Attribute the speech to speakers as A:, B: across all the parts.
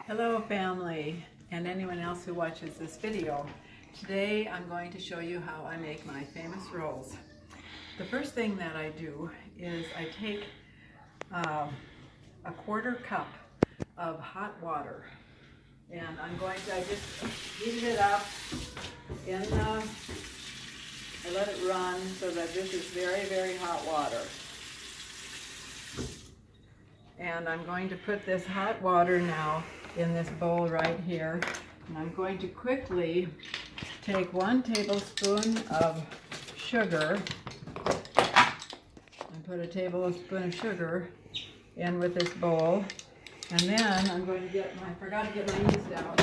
A: Hello family and anyone else who watches this video. Today I'm going to show you how I make my famous rolls. The first thing that I do is I take a quarter cup of hot water and I just heat it up I let it run so that this is very, very hot water. And I'm going to put this hot water now in this bowl right here. And I'm going to quickly take 1 tablespoon of sugar and put a tablespoon of sugar in with this bowl. And then I'm going to get I forgot to get my yeast out.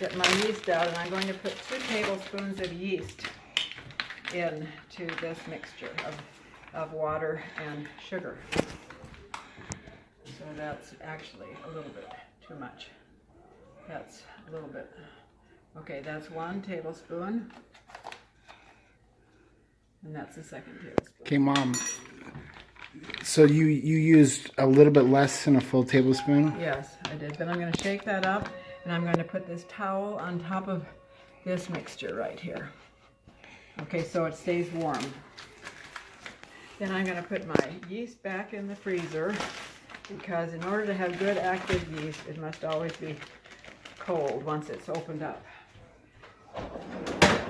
A: Get my yeast out, and I'm going to put 2 tablespoons of yeast into this mixture of water and sugar. So that's actually a little bit too much. That's a little bit. Okay, that's 1 tablespoon. And that's the 2nd tablespoon.
B: Okay, Mom. So you used a little bit less than a full tablespoon?
A: Yes, I did. But I'm going to shake that up, and I'm going to put this towel on top of this mixture right here. Okay, so it stays warm. Then I'm going to put my yeast back in the freezer, because in order to have good active yeast, it must always be cold once it's opened up.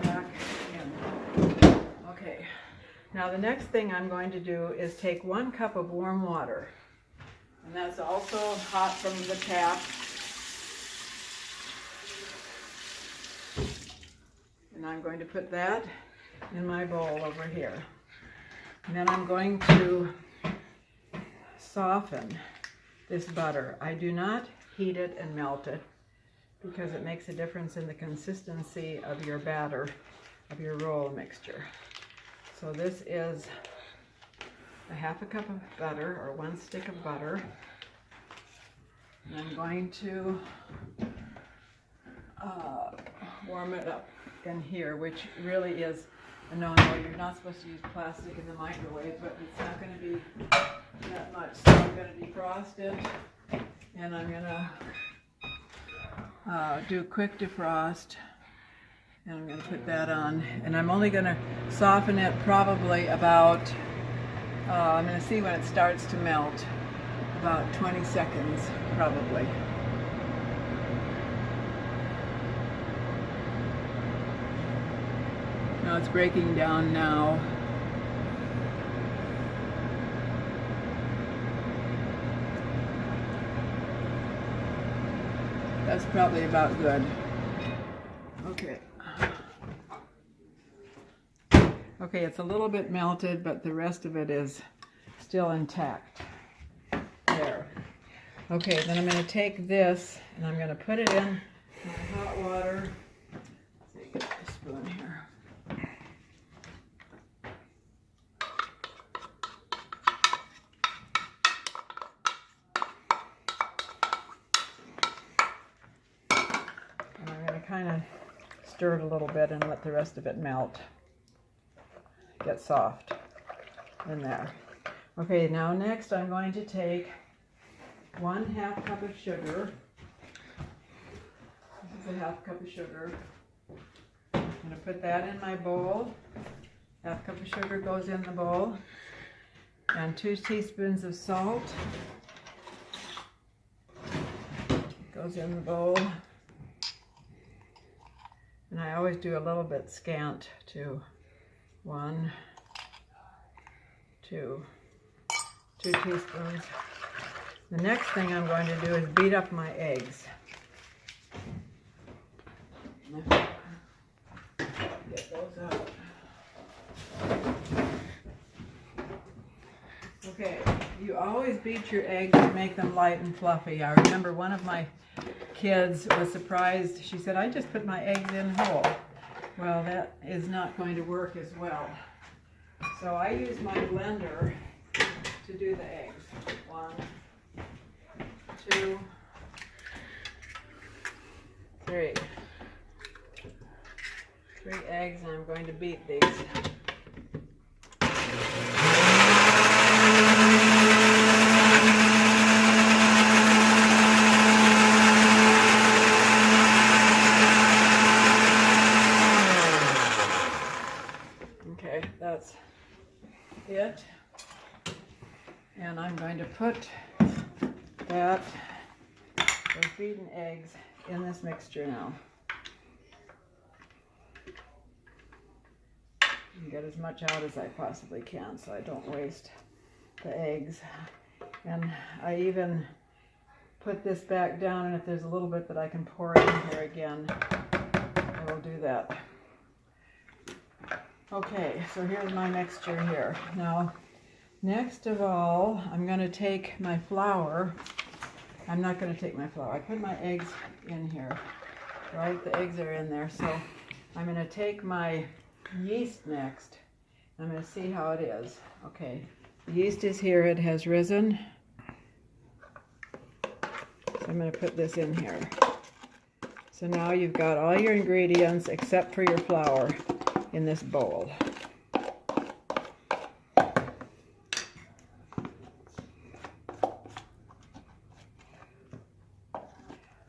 A: Back in. Okay. Now the next thing I'm going to do is take 1 cup of warm water. And that's also hot from the tap. And I'm going to put that in my bowl over here. And then I'm going to soften this butter. I do not heat it and melt it because it makes a difference in the consistency of your batter, of your roll mixture. So this is a 1/2 cup of butter, or 1 stick of butter. And I'm going to warm it up in here, which really is a no-no. You're not supposed to use plastic in the microwave, but it's not going to be that much. So I'm going to defrost it, and I'm going to do quick defrost, and I'm going to put that on. And I'm only going to soften it probably about, I'm going to see when it starts to melt, about 20 seconds probably. Now it's breaking down now. That's probably about good. Okay. Okay, it's a little bit melted, but the rest of it is still intact. There. Okay, then I'm going to take this and I'm going to put it in my hot water. Let's see, get the spoon here. Kind of stir it a little bit and let the rest of it melt, get soft in there. Okay, now next I'm going to take 1/2 cup of sugar. This is a 1/2 cup of sugar. I'm going to put that in my bowl. 1/2 cup of sugar goes in the bowl, and 2 teaspoons of salt goes in the bowl. And I always do a little bit scant to 1, 2 teaspoons. The next thing I'm going to do is beat up my eggs. Get those out. Okay, you always beat your eggs to make them light and fluffy. I remember one of my kids was surprised. She said, I just put my eggs in whole. Well, that is not going to work as well. So I use my blender to do the eggs. 1, 2, 3. 3 eggs, and I'm going to beat these. Okay, that's it. And I'm going to put those beaten eggs in this mixture now. And get as much out as I possibly can so I don't waste the eggs. And I even put this back down, and if there's a little bit that I can pour in here again, I will do that. Okay, so here's my mixture here. Now, next of all, I'm going to take my flour. I'm not going to take my flour. I put my eggs in here, right? The eggs are in there. So I'm going to take my yeast next. I'm going to see how it is. Okay, the yeast is here. It has risen. So I'm going to put this in here. So now you've got all your ingredients except for your flour in this bowl.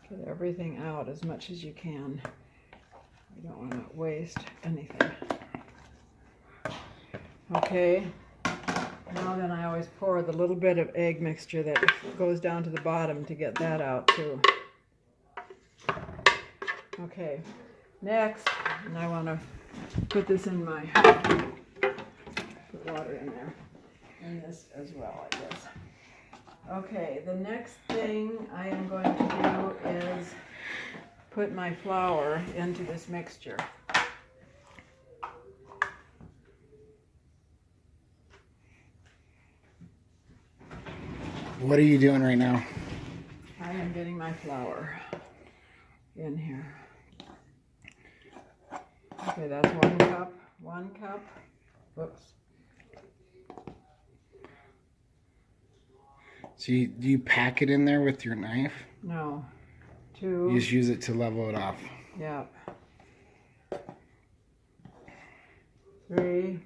A: Get everything out as much as you can. You don't want to waste anything. Okay, now then I always pour the little bit of egg mixture that goes down to the bottom to get that out too. Okay, next, and I want to put this in my, put water in there, and this as well, I guess. Okay, the next thing I am going to do is put my flour into this mixture.
B: What are you doing right now?
A: I am getting my flour in here. Okay, that's 1 cup. 1 cup. Whoops.
B: So do you pack it in there with your knife?
A: No.
B: You
A: 2.
B: just use it to level it off.
A: Yeah. 3.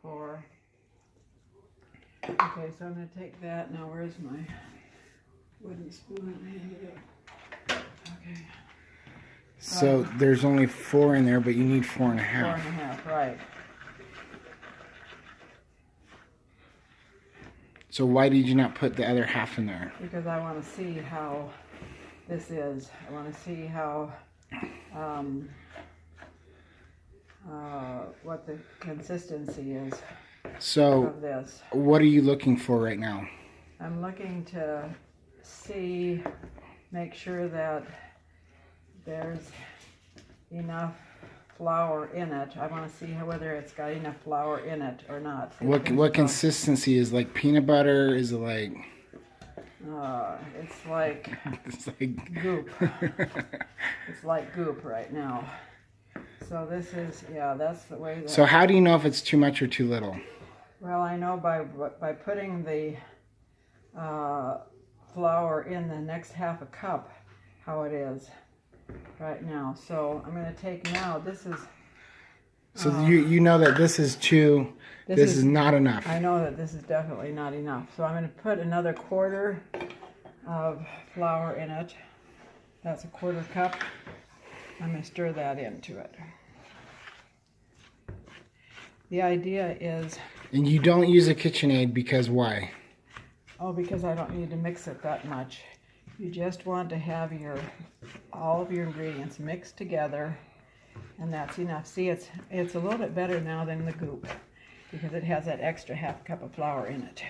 A: 4. Okay, so I'm going to take that. Now, where's my wooden spoon? I handed it. Okay.
B: So there's only 4 in there, but you need 4.5.
A: 4.5, right.
B: So why did you not put the other half in there?
A: Because I want to see how this is. I want to see how, what the consistency is of this.
B: What are you looking for right now?
A: I'm looking to see, make sure that there's enough flour in it. I want to see whether it's got enough flour in it or not.
B: What consistency is, like peanut butter? Is it like?
A: It's like
B: It's like
A: goop. It's like goop right now. So this is, yeah, that's the way that.
B: So how do you know if it's too much or too little?
A: Well, I know by putting the flour in the next half a cup how it is right now. So I'm going to take now, this is...
B: So you know that this is too, this is not enough.
A: I know that this is definitely not enough. So I'm going to put another 1/4 of flour in it. That's a 1/4 cup. I'm going to stir that into it. The idea is...
B: And you don't use a KitchenAid because why?
A: Oh, because I don't need to mix it that much. You just want to have all of your ingredients mixed together, and that's enough. See, it's a little bit better now than the goop because it has that extra half cup of flour in it.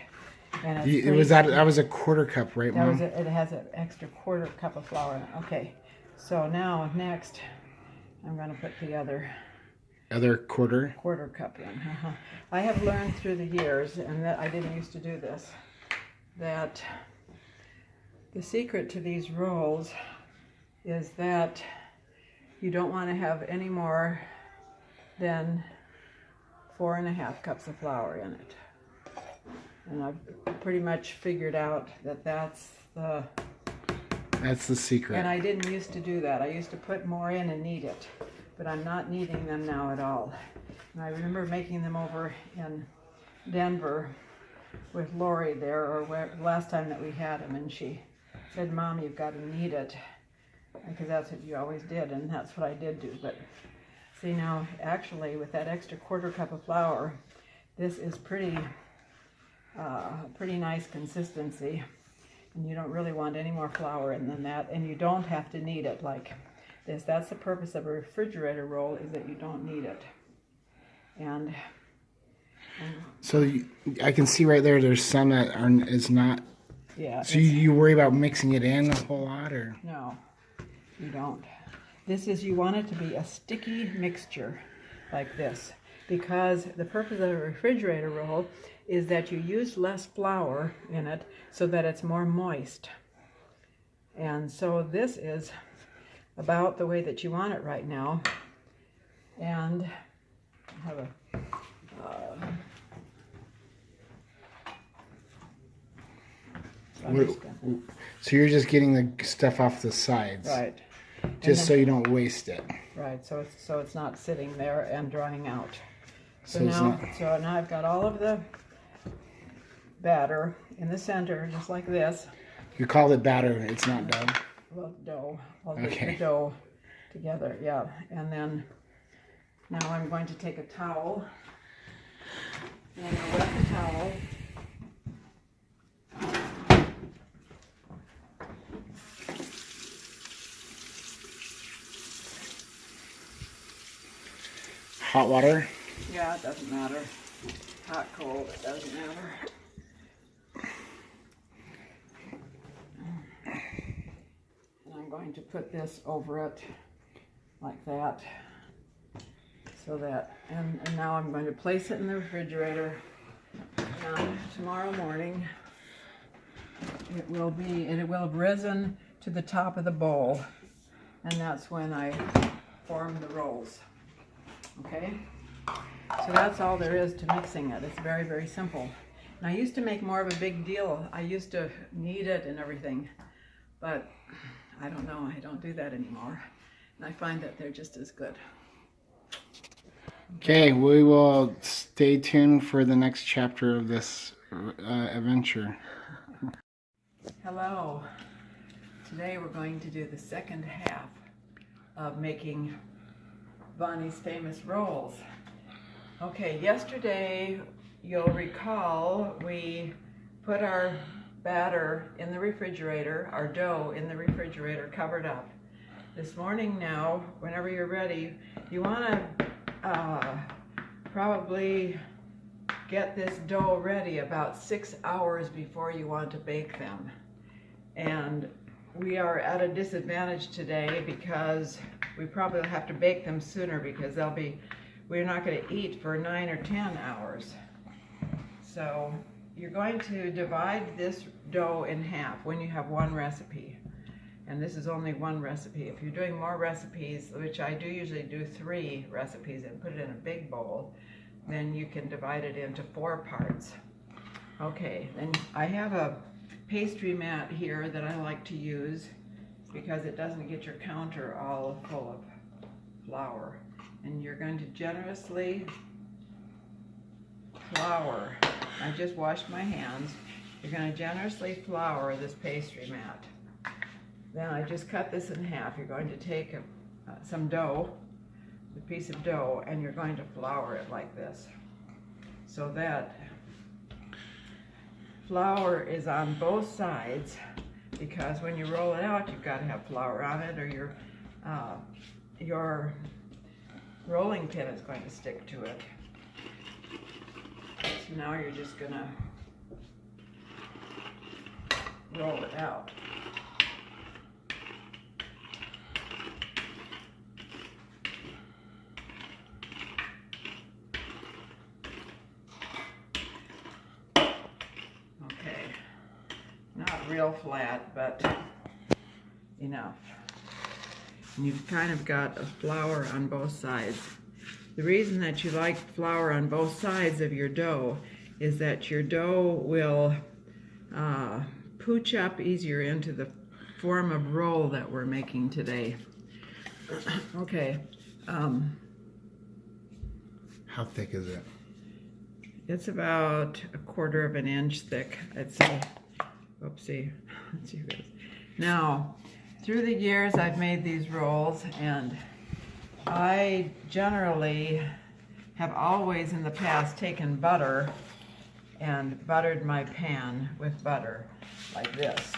A: And it's
B: that was a 1/4 cup, right, Mom?
A: it has an extra 1/4 cup of flour in it. Okay, so now next I'm going to put the other
B: 1/4
A: cup in. I have learned through the years, and that I didn't used to do this, that the secret to these rolls is that you don't want to have any more than 4.5 cups of flour in it. And I've pretty much figured out that that's the
B: secret.
A: And I didn't used to do that. I used to put more in and knead it, but I'm not kneading them now at all. And I remember making them over in Denver with Lori there, or last time that we had him, and she said, "Mom, you've got to knead it," because that's what you always did, and that's what I did do. But see now, actually, with that extra quarter cup of flour, this is pretty nice consistency, and you don't really want any more flour in than that, and you don't have to knead it like this. That's the purpose of a refrigerator roll, is that you don't knead it. And
B: So I can see right there. There's some that is not.
A: yeah.
B: So you worry about mixing it in a whole lot, or?
A: No, you don't. This is, you want it to be a sticky mixture like this, because the purpose of a refrigerator roll is that you use less flour in it so that it's more moist. And so this is about the way that you want it right now. And I have a
B: So you're just getting the stuff off the sides,
A: right,
B: just so you don't waste it.
A: right. So it's not sitting there and drying out. So
B: So it's
A: now,
B: not.
A: now I've got all of the batter in the center, just like this.
B: You call it batter. It's not dough.
A: Well, dough. I'll get
B: Okay.
A: the dough together, yeah. And then now I'm going to take a towel, and I'm going to wet the towel.
B: Hot water.
A: Yeah, it doesn't matter. Hot, cold, it doesn't matter. And I'm going to put this over it like that. So that, and now I'm going to place it in the refrigerator. And tomorrow morning, it will have risen to the top of the bowl. And that's when I form the rolls. Okay? So that's all there is to mixing it. It's very, very simple. And I used to make more of a big deal. I used to knead it and everything. But I don't know, I don't do that anymore. And I find that they're just as good.
B: Okay, we will stay tuned for the next chapter of this adventure.
A: Hello. Today we're going to do the second half of making Vonnie's famous rolls. Okay, yesterday, you'll recall, we put our batter in the refrigerator, our dough in the refrigerator, covered up. This morning now, whenever you're ready, you want to probably get this dough ready about 6 hours before you want to bake them. And we are at a disadvantage today because we probably have to bake them sooner, because we're not going to eat for 9 or 10 hours. So you're going to divide this dough in half when you have one recipe. And this is only one recipe. If you're doing more recipes, which I do usually do 3 recipes and put it in a big bowl, then you can divide it into 4 parts. Okay, then I have a pastry mat here that I like to use because it doesn't get your counter all full of flour. And you're going to generously flour. I just washed my hands. You're going to generously flour this pastry mat. Then I just cut this in half. You're going to take some dough, a piece of dough, and you're going to flour it like this, so that flour is on both sides, because when you roll it out, you've got to have flour on it, or your rolling pin is going to stick to it. So now you're just going to roll it out. Not real flat, but enough. And you've kind of got a flour on both sides. The reason that you like flour on both sides of your dough is that your dough will pooch up easier into the form of roll that we're making today. Okay.
B: How thick is it?
A: It's about 1/4 of an inch thick, I'd say. Oopsie. Let's see who it is. Now, through the years I've made these rolls, and I generally have always in the past taken butter and buttered my pan with butter like this.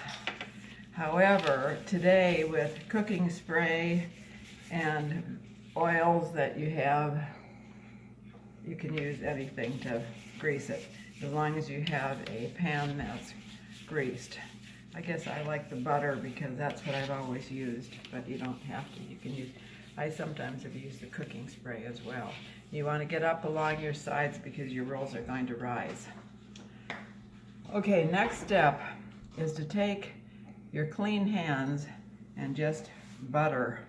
A: However, today with cooking spray and oils that you have, you can use anything to grease it, as long as you have a pan that's greased. I guess I like the butter because that's what I've always used, but you don't have to. You can use, I sometimes have used the cooking spray as well. You want to get up along your sides because your rolls are going to rise. Okay, next step is to take your clean hands and just butter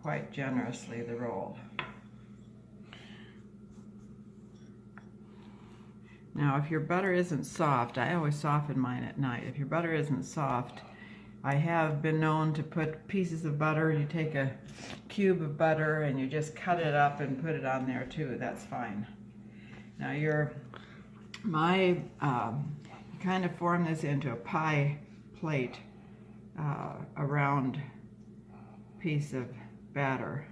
A: quite generously the roll. Now, if your butter isn't soft, I always soften mine at night. If your butter isn't soft, I have been known to put pieces of butter. You take a cube of butter and you just cut it up and put it on there too. That's fine. Now, you kind of form this into a pie plate, a round piece of batter.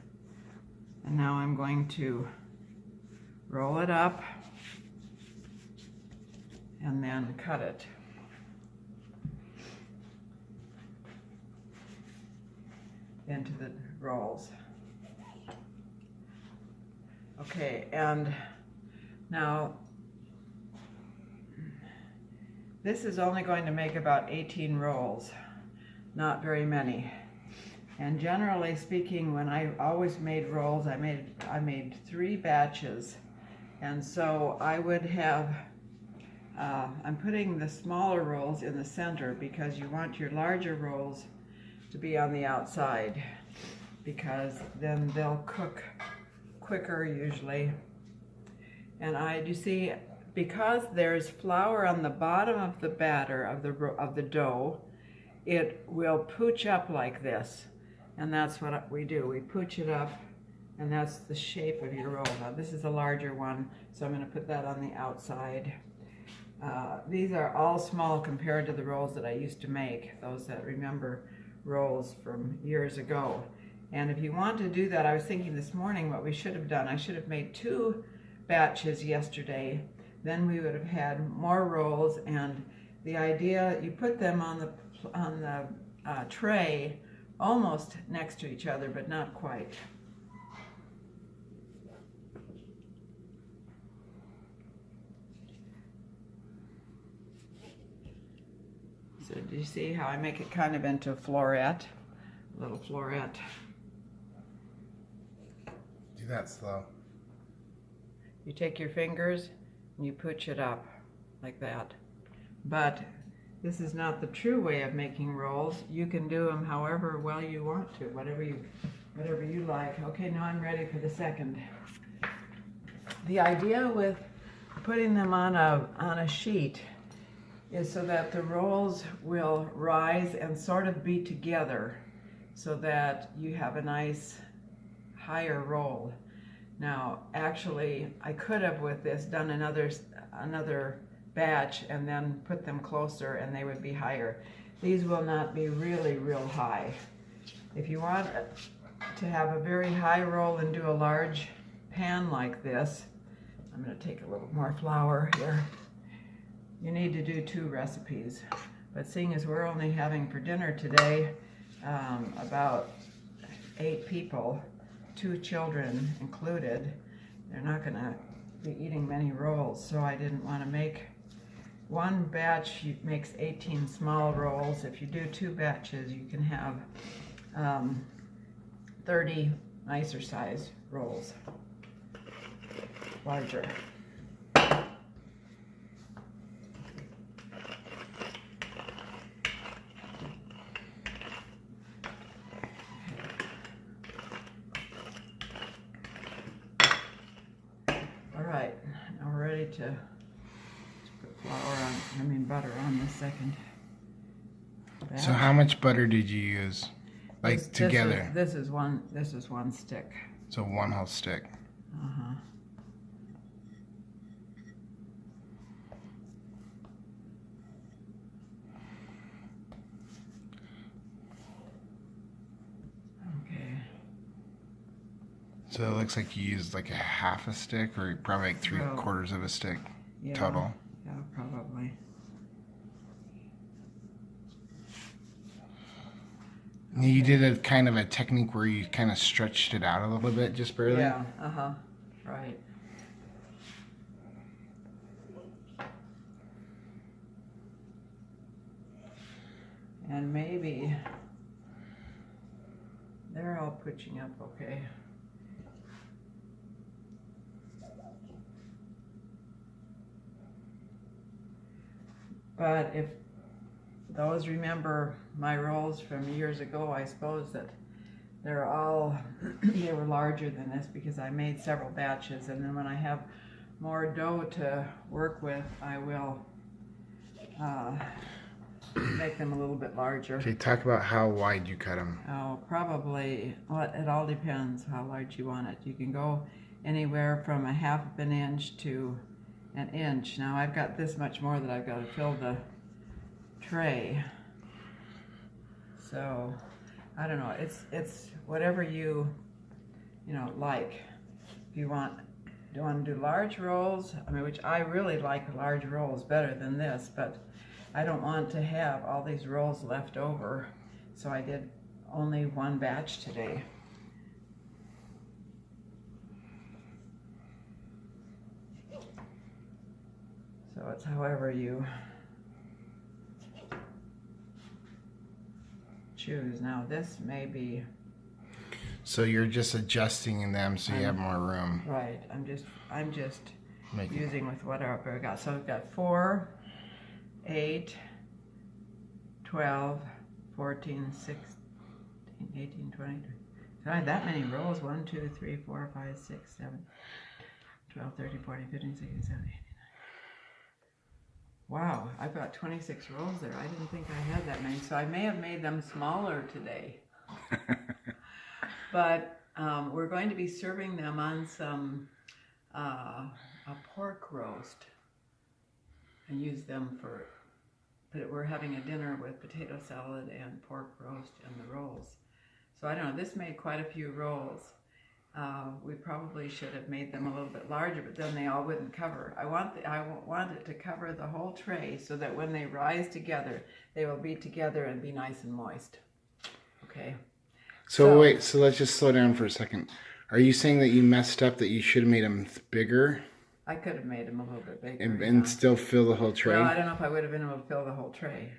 A: And now I'm going to roll it up and then cut it. Into the rolls. Okay, and now this is only going to make about 18 rolls, not very many. And generally speaking, when I always made rolls, I made 3 batches. And so I would have, I'm putting the smaller rolls in the center because you want your larger rolls to be on the outside, because then they'll cook quicker usually. And you see, because there's flour on the bottom of the batter of the dough, it will pooch up like this. And that's what we do. We pooch it up, and that's the shape of your roll. Now this is a larger one, so I'm going to put that on the outside. These are all small compared to the rolls that I used to make, those that remember rolls from years ago. And if you want to do that, I was thinking this morning what we should have done, I should have made 2 batches yesterday. Then we would have had more rolls, and the idea, you put them on the tray almost next to each other, but not quite. So do you see how I make it kind of into a floret? A little floret.
B: Do that slow.
A: You take your fingers and you pooch it up like that. But this is not the true way of making rolls. You can do them however well you want to, whatever you like. Okay, now I'm ready for the second. The idea with putting them on a sheet is so that the rolls will rise and sort of be together, so that you have a nice higher roll. Now, actually, I could have with this done another batch and then put them closer and they would be higher. These will not be really real high. If you want to have a very high roll and do a large pan like this, I'm going to take a little more flour here. You need to do 2 recipes. But seeing as we're only having for dinner today about 8 people, 2 children included, they're not going to be eating many rolls, so I didn't want to make one batch. Makes 18 small rolls. If you do 2 batches, you can have 30 nicer size rolls, larger. Now we're ready to put butter on the second batch.
B: So how much butter did you use? Like together?
A: This is one stick.
B: So 1 whole stick.
A: Uh-huh. Okay.
B: So it looks like you used like a half a stick, or probably like three-quarters of a stick total.
A: Yeah, probably.
B: You did a kind of a technique where you kind of stretched it out a little bit, just barely.
A: Yeah, uh-huh, right. And maybe they're all pushing up okay. But if those remember my rolls from years ago, I suppose that they're all, they were larger than this because I made several batches, and then when I have more dough to work with, I will make them a little bit larger.
B: Okay, talk about how wide you cut them.
A: Oh, probably, well, it all depends how large you want it. You can go anywhere from a half of an inch to an inch. Now I've got this much more that I've got to fill the tray. So, I don't know, it's whatever you like. If you want, do you want to do large rolls? I mean, which I really like large rolls better than this, but I don't want to have all these rolls left over, so I did only one batch today. So it's however you choose. Now this may be...
B: So you're just adjusting them so you have more room.
A: Right, I'm just using with whatever I got. So I've got 4, 8, 12, 14, 16, 18, 20. So I had that many rolls. 1, 2, 3, 4, 5, 6, 7, 12, 13, 14, 15, 16, 17, 18. Wow, I've got 26 rolls there. I didn't think I had that many. So I may have made them smaller today. But we're going to be serving them on some a pork roast and use them for, but we're having a dinner with potato salad and pork roast and the rolls. So I don't know, this made quite a few rolls. We probably should have made them a little bit larger, but then they all wouldn't cover. I want it to cover the whole tray so that when they rise together, they will be together and be nice and moist. Okay.
B: So wait, so let's just slow down for a second. Are you saying that you messed up, that you should have made them bigger?
A: I could have made them a little bit bigger.
B: And still fill the whole tray?
A: Well, I don't know if I would have been able to fill the whole tray.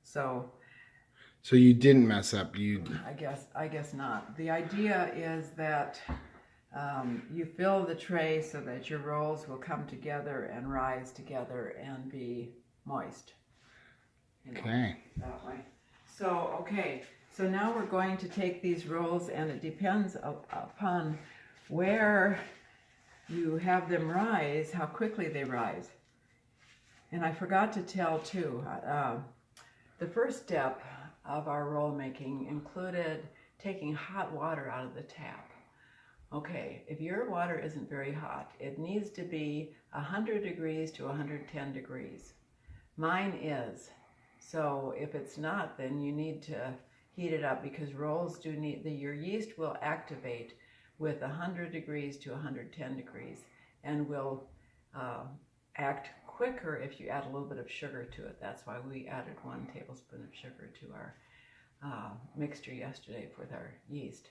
A: So
B: you didn't mess up.
A: I guess not. The idea is that you fill the tray so that your rolls will come together and rise together and be moist.
B: Okay.
A: That way. So, okay. So now we're going to take these rolls, and it depends upon where you have them rise, how quickly they rise. And I forgot to tell too, the first step of our roll making included taking hot water out of the tap. Okay, if your water isn't very hot, it needs to be 100 degrees to 110 degrees. Mine is. So if it's not, then you need to heat it up, because rolls do need, your yeast will activate with 100 degrees to 110 degrees and will act quicker if you add a little bit of sugar to it. That's why we added 1 tablespoon of sugar to our mixture yesterday with our yeast.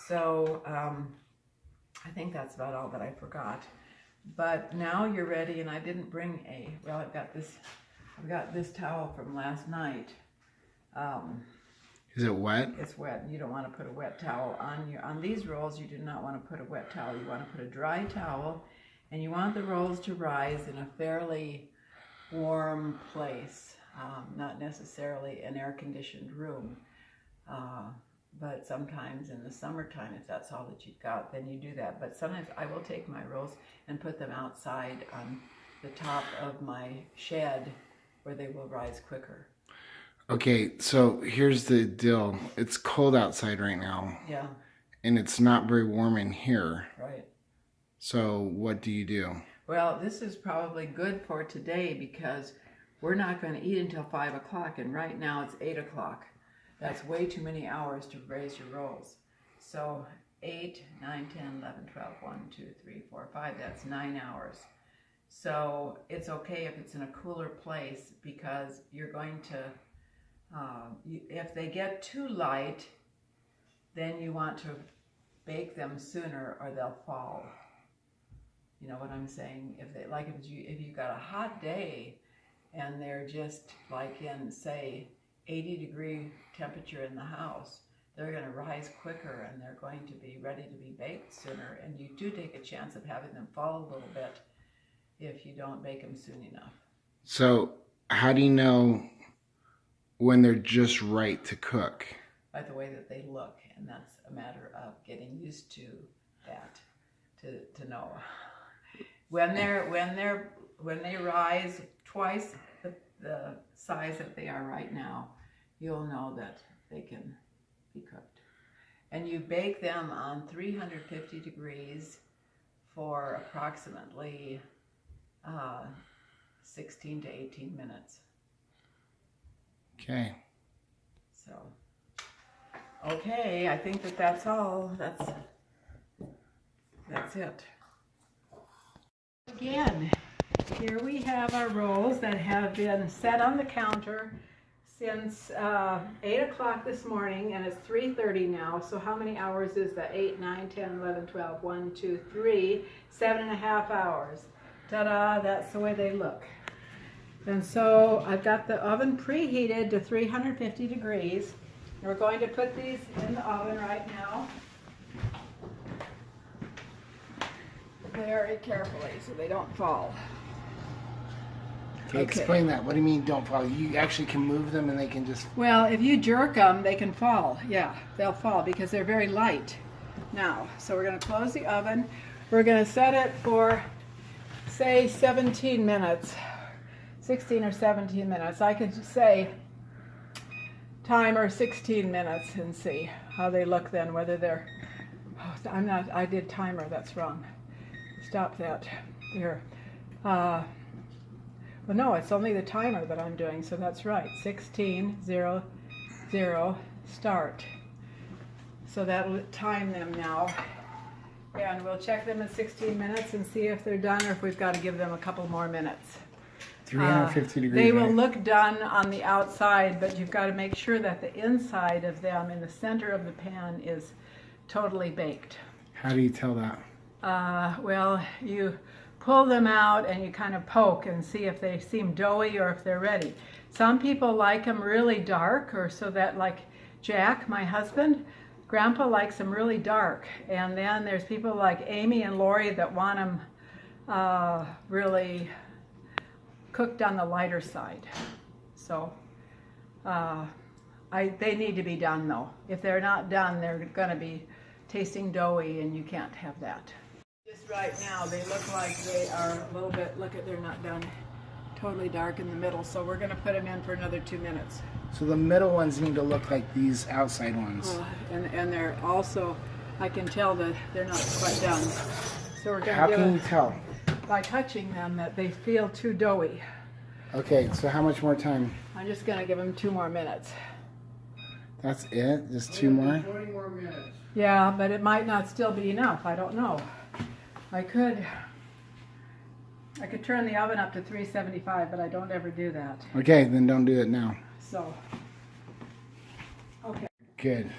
A: So I think that's about all that I forgot. But now you're ready, and I didn't bring well, I've got this towel from last night.
B: Is it wet?
A: It's wet. You don't want to put a wet towel on these rolls. You do not want to put a wet towel. You want to put a dry towel, and you want the rolls to rise in a fairly warm place, not necessarily an air-conditioned room. But sometimes in the summertime, if that's all that you've got, then you do that. But sometimes I will take my rolls and put them outside on the top of my shed where they will rise quicker.
B: Okay, so here's the deal. It's cold outside right now.
A: Yeah.
B: And it's not very warm in here.
A: Right.
B: So what do you do?
A: Well, this is probably good for today because we're not going to eat until 5 o'clock, and right now it's 8 o'clock. That's way too many hours to raise your rolls. So 8, 9, 10, 11, 12, 1, 2, 3, 4, 5, that's 9 hours. So it's okay if it's in a cooler place because you're going to, if they get too light, then you want to bake them sooner or they'll fall. You know what I'm saying? If you got a hot day and they're just like in, say, 80-degree temperature in the house, they're going to rise quicker and they're going to be ready to be baked sooner. And you do take a chance of having them fall a little bit if you don't bake them soon enough.
B: So how do you know when they're just right to cook?
A: By the way that they look, and that's a matter of getting used to that, to know. When they rise twice the size that they are right now, you'll know that they can be cooked. And you bake them on 350 degrees for approximately 16 to 18 minutes.
B: Okay.
A: So, okay, I think that's all. That's it. Again, here we have our rolls that have been set on the counter since 8 o'clock this morning, and it's 3:30 now. So how many hours is that? 8, 9, 10, 11, 12, 1, 2, 3, 7.5 hours. Ta-da, that's the way they look. And so I've got the oven preheated to 350 degrees. We're going to put these in the oven right now. Very carefully so they don't fall.
B: Okay, explain that. What do you mean don't fall? You actually can move them and they can just...
A: Well, if you jerk them, they can fall. Yeah, they'll fall because they're very light now. So we're going to close the oven. We're going to set it for, say, 17 minutes. 16 or 17 minutes. I could say timer 16 minutes and see how they look then, whether they're... Oh, I did timer, that's wrong. Stop that. Here. Well, no, it's only the timer that I'm doing, so that's right. 16, 0, 0, start. So that'll time them now. And we'll check them in 16 minutes and see if they're done or if we've got to give them a couple more minutes.
B: 350 degrees.
A: They will look done on the outside, but you've got to make sure that the inside of them in the center of the pan is totally baked.
B: How do you tell that?
A: Well, you pull them out and you kind of poke and see if they seem doughy or if they're ready. Some people like them really dark, or so that, like Jack, my husband, Grandpa likes them really dark. And then there's people like Amy and Lori that want them really cooked on the lighter side. So they need to be done though. If they're not done, they're going to be tasting doughy and you can't have that. Just right now they look like they are a little bit, look at, they're not done, totally dark in the middle. So we're going to put them in for another 2 minutes.
B: So the middle ones need to look like these outside ones.
A: And they're also, I can tell that they're not quite done. So we're going to
B: How can you tell?
A: By touching them that they feel too doughy.
B: Okay, so how much more time?
A: I'm just going to give them 2 more minutes.
B: That's it? Just 2 more?
C: 20 more minutes.
A: Yeah, but it might not still be enough. I don't know. I could turn the oven up to 375, but I don't ever do that.
B: Okay, then don't do it now.
A: So, okay.
B: Good.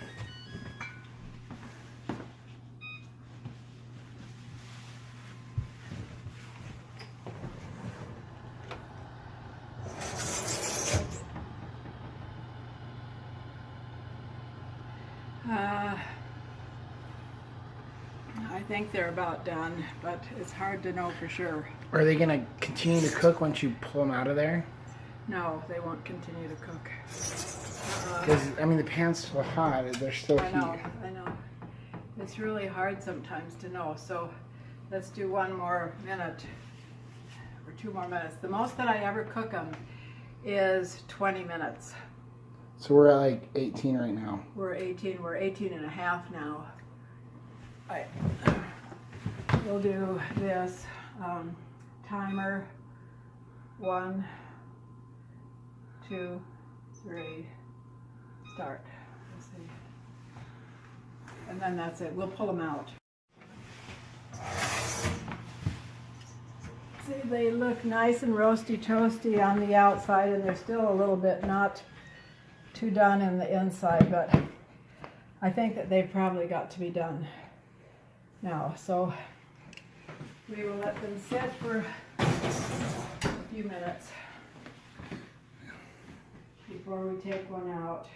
A: I think they're about done, but it's hard to know for sure.
B: Are they going to continue to cook once you pull them out of there?
A: No, they won't continue to cook.
B: Because, I mean, the pan's still hot. There's still heat.
A: I know. It's really hard sometimes to know. So let's do 1 more minute or 2 more minutes. The most that I ever cook them is 20 minutes.
B: So we're at like 18 right now.
A: We're 18 and a half now. we'll do this timer. 1, 2, 3, start. Let's see. And then that's it. We'll pull them out. See, they look nice and roasty toasty on the outside, and they're still a little bit not too done in the inside, but I think that they've probably got to be done now. So we will let them sit for a few minutes before we take one out.